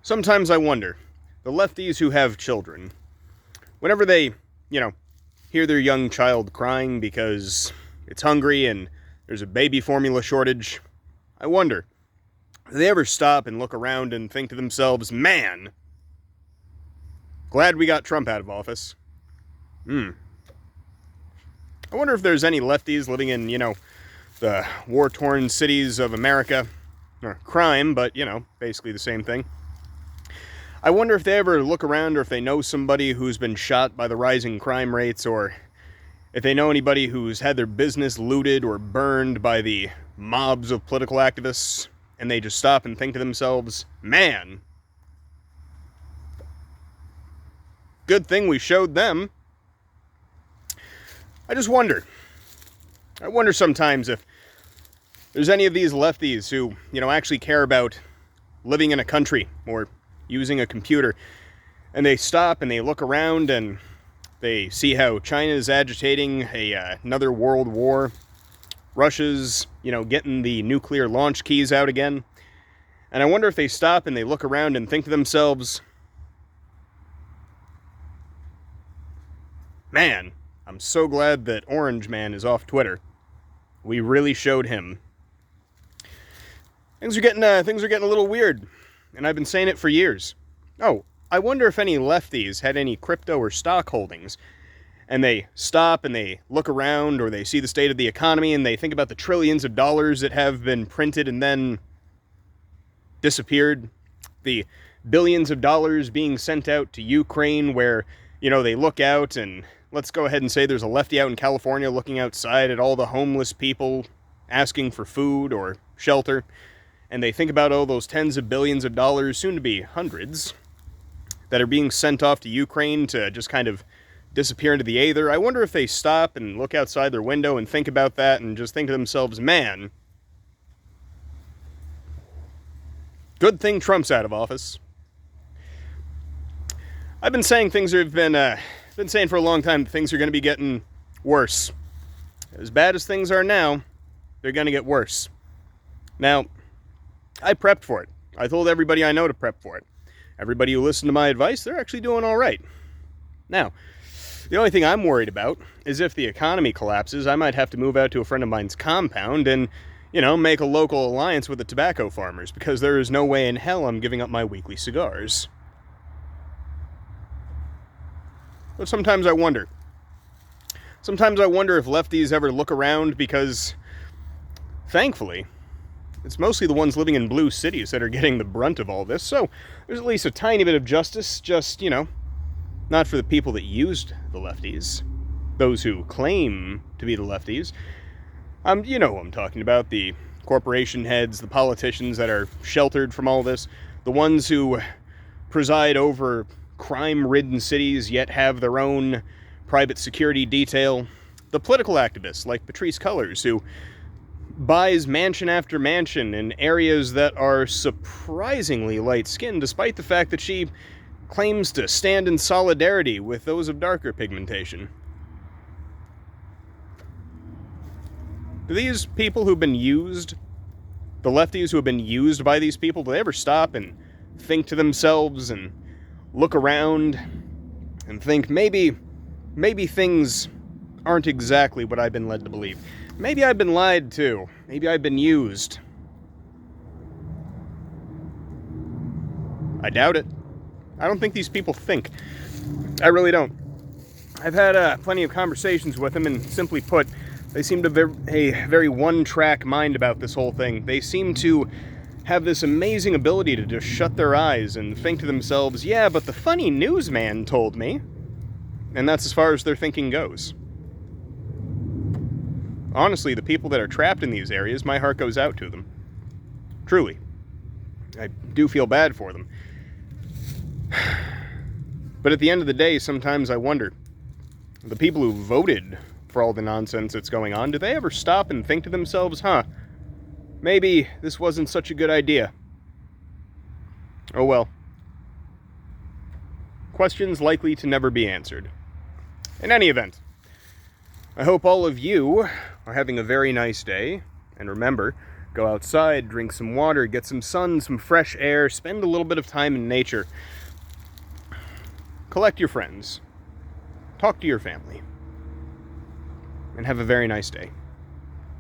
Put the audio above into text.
Sometimes I wonder, the lefties who have children, whenever they, hear their young child crying because it's hungry and there's a baby formula shortage, I wonder, do they ever stop and look around and think to themselves, man, glad we got Trump out of office. I wonder if there's any lefties living in, the war-torn cities of America, or crime, but, basically the same thing. I wonder if they ever look around or if they know somebody who's been shot by the rising crime rates, or if they know anybody who's had their business looted or burned by the mobs of political activists, and they just stop and think to themselves, man, good thing we showed them. I just wonder. I wonder sometimes if there's any of these lefties who, actually care about living in a country or using a computer, and they stop and they look around and they see how China is agitating another world war. Russia's, getting the nuclear launch keys out again. And I wonder if they stop and they look around and think to themselves, man, I'm so glad that Orange Man is off Twitter. We really showed him. Things are getting a little weird, and I've been saying it for years. Oh, I wonder if any lefties had any crypto or stock holdings, and they stop and they look around, or they see the state of the economy and they think about the trillions of dollars that have been printed and then disappeared, the billions of dollars being sent out to Ukraine, where, they look out, and let's go ahead and say there's a lefty out in California looking outside at all the homeless people asking for food or shelter, and they think about all those tens of billions of dollars, soon to be hundreds, that are being sent off to Ukraine to just kind of disappear into the aether. I wonder if they stop and look outside their window and think about that and just think to themselves, man, good thing Trump's out of office. I've been saying been saying for a long time that things are going to be getting worse. As bad as things are now, they're going to get worse. Now, I prepped for it. I told everybody I know to prep for it. Everybody who listened to my advice, they're actually doing all right. Now, the only thing I'm worried about is if the economy collapses, I might have to move out to a friend of mine's compound and, make a local alliance with the tobacco farmers, because there is no way in hell I'm giving up my weekly cigars. But sometimes I wonder. Sometimes I wonder if lefties ever look around, because, thankfully, it's mostly the ones living in blue cities that are getting the brunt of all this, so there's at least a tiny bit of justice, just, not for the people that used the lefties, those who claim to be the lefties. You know who I'm talking about, the corporation heads, the politicians that are sheltered from all this, the ones who preside over crime-ridden cities yet have their own private security detail, the political activists like Patrisse Cullors, who buys mansion after mansion in areas that are surprisingly light-skinned, despite the fact that she claims to stand in solidarity with those of darker pigmentation. Do these people who've been used, the lefties who have been used by these people, do they ever stop and think to themselves and look around and think, maybe things aren't exactly what I've been led to believe? Maybe I've been lied to. Maybe I've been used. I doubt it. I don't think these people think. I really don't. I've had plenty of conversations with them, and simply put, they seem to have a very one-track mind about this whole thing. They seem to have this amazing ability to just shut their eyes and think to themselves, yeah, but the funny newsman told me. And that's as far as their thinking goes. Honestly, the people that are trapped in these areas, my heart goes out to them. Truly. I do feel bad for them. But at the end of the day, sometimes I wonder, the people who voted for all the nonsense that's going on, do they ever stop and think to themselves, maybe this wasn't such a good idea? Oh well. Questions likely to never be answered. In any event, I hope all of you are having a very nice day, and remember, Go outside, drink some water, get some sun, some fresh air, spend a little bit of time in nature. Collect your friends. Talk to your family. And have a very nice day.